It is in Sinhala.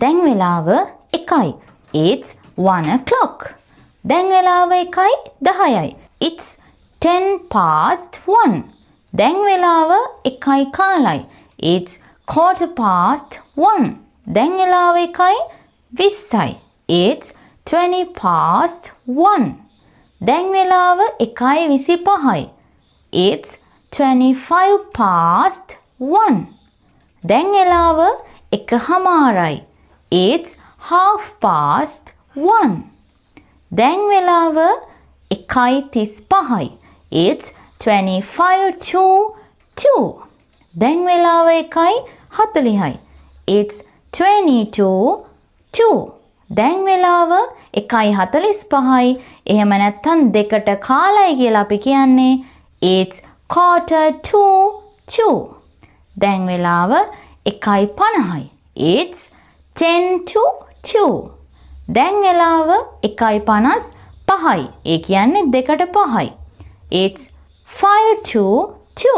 දැන් වෙලාව 1යි. It's 1 o'clock. දැන් වෙලාව 1:10යි. It's 10 past 1. දැන් වෙලාව 1 කාලයි. It's 1:15. දැන් වෙලාව 1:20යි. It's 20 past 1. දැන් වෙලාව 1:25යි. It's 25 past 1. දැන් වෙලාව 1:00යි. It's 1:30. දැන් වෙලාව 1:35යි. It's 25 to 2. දැන් වෙලාව 1:40යි. It's 20 to 2. දැන් වෙලාව 1:45යි. එහෙම නැත්නම් දෙකට කාලයි කියලා අපි කියන්නේ it's 1:45. දැන් වෙලාව 1:50යි. It's 10 to 2. දැන් වෙලාව 1:55යි. ඒ කියන්නේ දෙකට පහයි. It's 5 to 2.